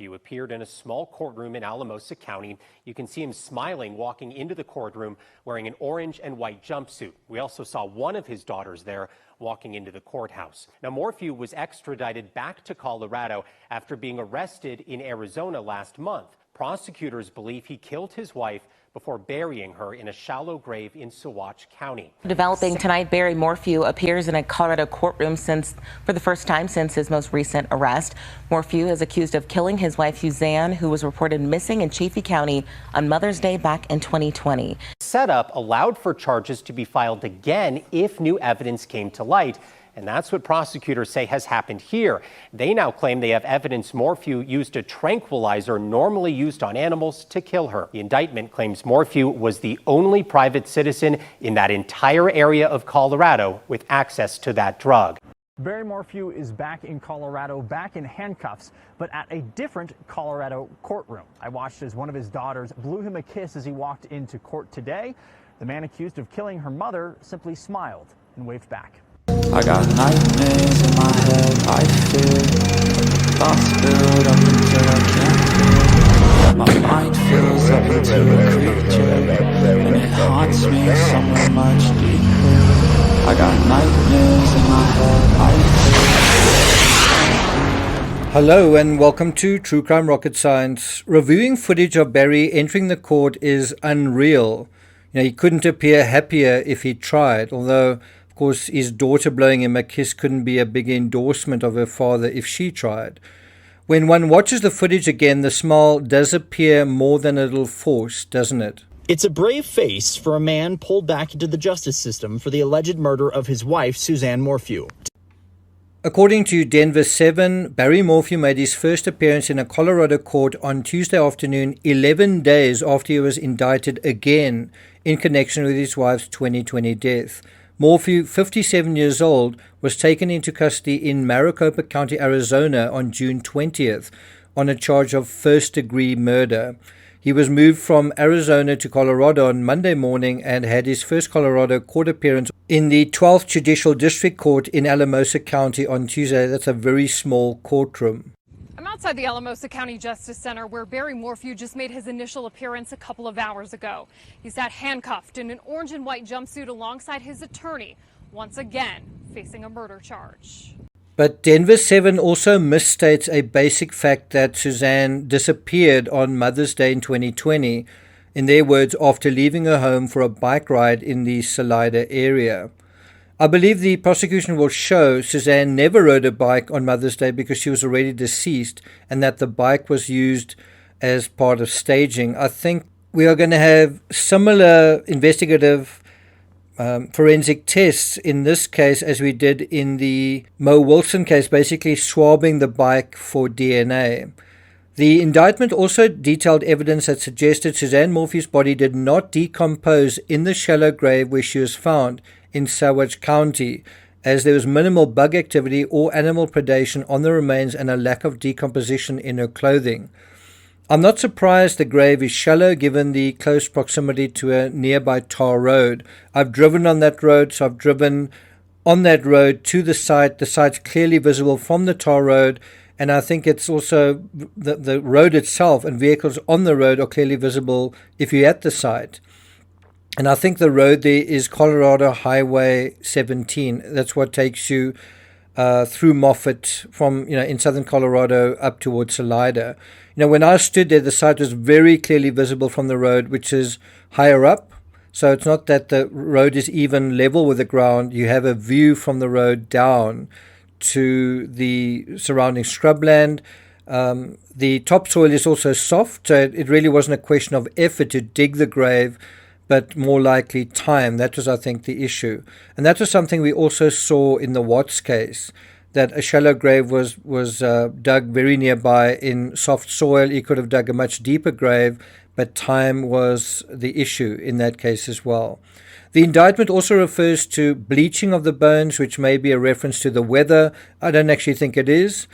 He appeared in a small courtroom in Alamosa County. You can see him smiling walking into the courtroom wearing an orange and white jumpsuit. We also saw one of his daughters there walking into the courthouse. Now, Morphew was extradited back to Colorado after being arrested in Arizona last month. Prosecutors believe he killed his wife before burying her in a shallow grave in Saguache County. Developing tonight, Barry Morphew appears in a Colorado courtroom for the first time since his most recent arrest. Morphew is accused of killing his wife, SUZANNE, who was reported missing in Chaffee County on Mother's Day back in 2020. Setup allowed for charges to be filed again if new evidence came to light. And that's what prosecutors say has happened here. They now claim they have evidence Morphew used a tranquilizer normally used on animals to kill her. The indictment claims Morphew was the only private citizen in that entire area of Colorado with access to that drug. Barry Morphew is back in Colorado, back in handcuffs, but at a different Colorado courtroom. I watched as one of his daughters blew him a kiss as he walked into court today. The man accused of killing her mother simply smiled and waved back. I got nightmares in my head, I fear thoughts build up until I can't feel. My mind fills up into a creature, and it haunts me somewhere much deeper. I got nightmares in my head, I fear. Hello and welcome to True Crime Rocket Science. Reviewing footage of Barry entering the court is unreal. He couldn't appear happier if he tried, although of course, his daughter blowing him a kiss couldn't be a big endorsement of her father if she tried. When one watches the footage again, the smile does appear more than a little forced, doesn't it? It's a brave face for a man pulled back into the justice system for the alleged murder of his wife, SUZANNE Morphew. According to Denver 7, Barry Morphew made his first appearance in a Colorado court on Tuesday afternoon, 11 days after he was indicted again in connection with his wife's 2020 death. Morphew, 57 years old, was taken into custody in Maricopa County, Arizona on June 20th on a charge of first-degree murder. He was moved from Arizona to Colorado on Monday morning and had his first Colorado court appearance in the 12th Judicial District Court in Alamosa County on Tuesday. That's a very small courtroom. I'm outside the Alamosa County Justice Center where Barry Morphew just made his initial appearance a couple of hours ago. He sat handcuffed in an orange and white jumpsuit alongside his attorney, once again facing a murder charge. But Denver 7 also misstates a basic fact that SUZANNE disappeared on Mother's Day in 2020, in their words, after leaving her home for a bike ride in the Salida area. I believe the prosecution will show SUZANNE never rode a bike on Mother's Day because she was already deceased and that the bike was used as part of staging. I think we are going to have similar investigative forensic tests in this case as we did in the Mo Wilson case, basically swabbing the bike for DNA. The indictment also detailed evidence that suggested SUZANNE Morphew's body did not decompose in the shallow grave where she was found in Saguache County, as there was minimal bug activity or animal predation on the remains and a lack of decomposition in her clothing. I'm not surprised the grave is shallow given the close proximity to a nearby tar road. I've driven on that road, so I've driven on that road to the site. The site's clearly visible from the tar road, and I think it's also the road itself and vehicles on the road are clearly visible if you're at the site. And I think the road there is Colorado Highway 17. That's what takes you through Moffett from, in southern Colorado up towards Salida. When I stood there, the site was very clearly visible from the road, which is higher up. So it's not that the road is even level with the ground. You have a view from the road down to the surrounding scrubland. The topsoil is also soft, so it really wasn't a question of effort to dig the grave, but more likely time. That was, I think, the issue. And that was something we also saw in the Watts case, that a shallow grave was dug very nearby in soft soil. He could have dug a much deeper grave, but time was the issue in that case as well. The indictment also refers to bleaching of the bones, which may be a reference to the weather. I don't actually think it is.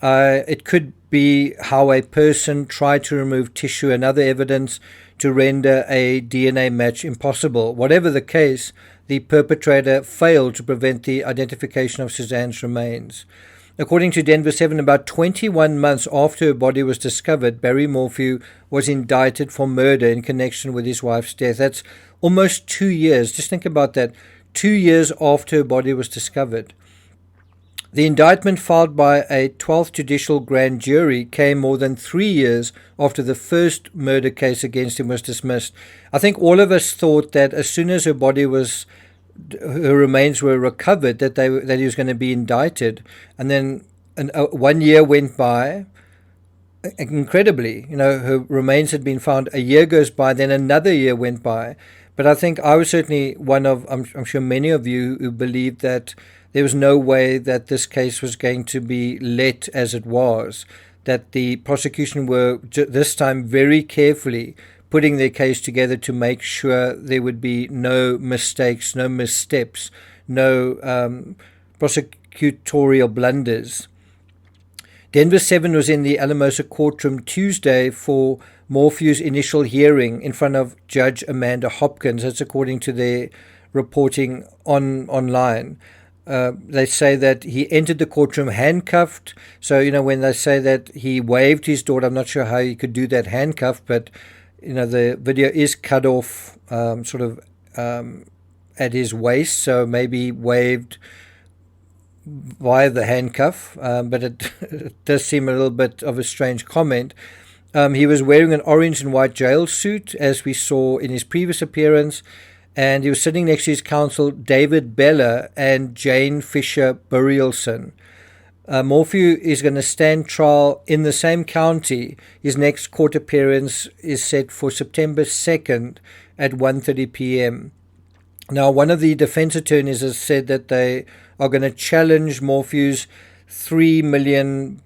It could be how a person tried to remove tissue and other evidence to render a DNA match impossible. Whatever the case, the perpetrator failed to prevent the identification of SUZANNE's remains. According to Denver 7, about 21 months after her body was discovered, Barry Morphew was indicted for murder in connection with his wife's death. That's almost 2 years. Just think about that. 2 years after her body was discovered. The indictment filed by a 12th Judicial Grand Jury came more than 3 years after the first murder case against him was dismissed. I think all of us thought that as soon as her remains were recovered, that he was going to be indicted. And then 1 year went by. Incredibly, her remains had been found. A year goes by, then another year went by. But I think I was certainly one of, I'm sure many of you who believed that there was no way that this case was going to be let as it was, that the prosecution were this time very carefully putting their case together to make sure there would be no mistakes, no missteps, no prosecutorial blunders. Denver 7 was in the Alamosa courtroom Tuesday for Morphew's initial hearing in front of Judge Amanda Hopkins. That's according to their reporting online. They say that he entered the courtroom handcuffed. So, when they say that he waved his daughter, I'm not sure how he could do that handcuffed, but the video is cut off at his waist, so maybe he waved via the handcuff, but it does seem a little bit of a strange comment. He was wearing an orange and white jail suit, as we saw in his previous appearance, and he was sitting next to his counsel, David Bella and Jane Fisher Burialson. Morphew is going to stand trial in the same county. His next court appearance is set for September 2nd at 1:30 p.m. Now, one of the defense attorneys has said that they are going to challenge Morphew's $3 million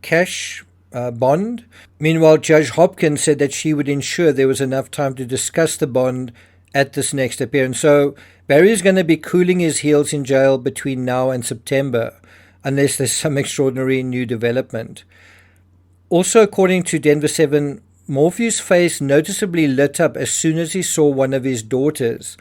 cash bond. Meanwhile, Judge Hopkins said that she would ensure there was enough time to discuss the bond at this next appearance. So Barry is going to be cooling his heels in jail between now and September, unless there's some extraordinary new development. Also, according to Denver 7, Morphew's face noticeably lit up as soon as he saw one of his daughters,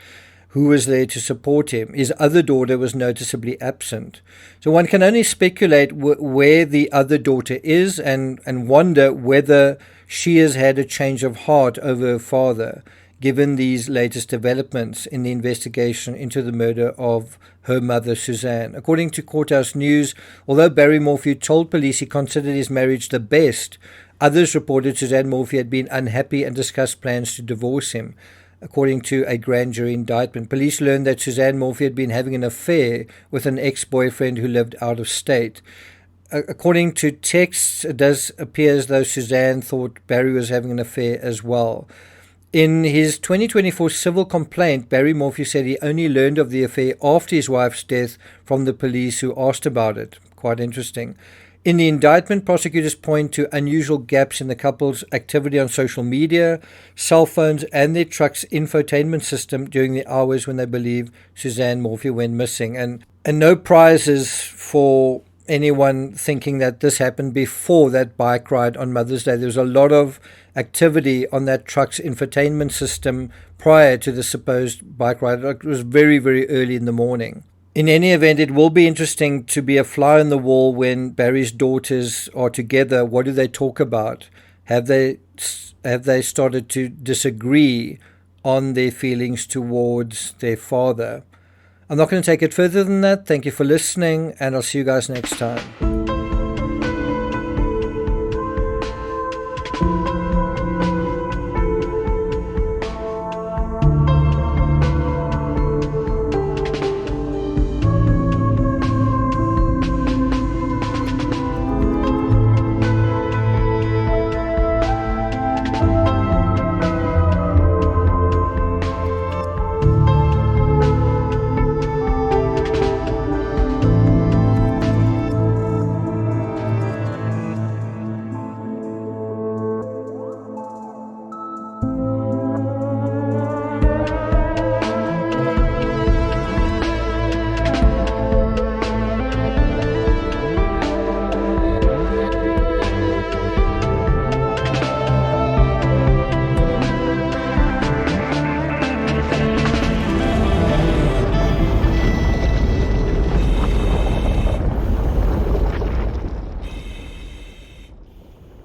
who was there to support him. His other daughter was noticeably absent. So one can only speculate where the other daughter is and wonder whether she has had a change of heart over her father, given these latest developments in the investigation into the murder of her mother, Suzanne. According to Courthouse News, although Barry Morphew told police he considered his marriage the best, others reported Suzanne Morphew had been unhappy and discussed plans to divorce him. According to a grand jury indictment, police learned that Suzanne Morphew had been having an affair with an ex-boyfriend who lived out of state. According to texts, it does appear as though Suzanne thought Barry was having an affair as well. In his 2024 civil complaint, Barry Morphew said he only learned of the affair after his wife's death from the police who asked about it. Quite interesting. In the indictment, prosecutors point to unusual gaps in the couple's activity on social media, cell phones, and their truck's infotainment system during the hours when they believe Suzanne Morphew went missing. And no prizes for anyone thinking that this happened before that bike ride on Mother's Day. There was a lot of activity on that truck's infotainment system prior to the supposed bike ride. It was very, very early in the morning. In any event, it will be interesting to be a fly on the wall when Barry's daughters are together. What do they talk about? Have they started to disagree on their feelings towards their father? I'm not going to take it further than that. Thank you for listening, and I'll see you guys next time.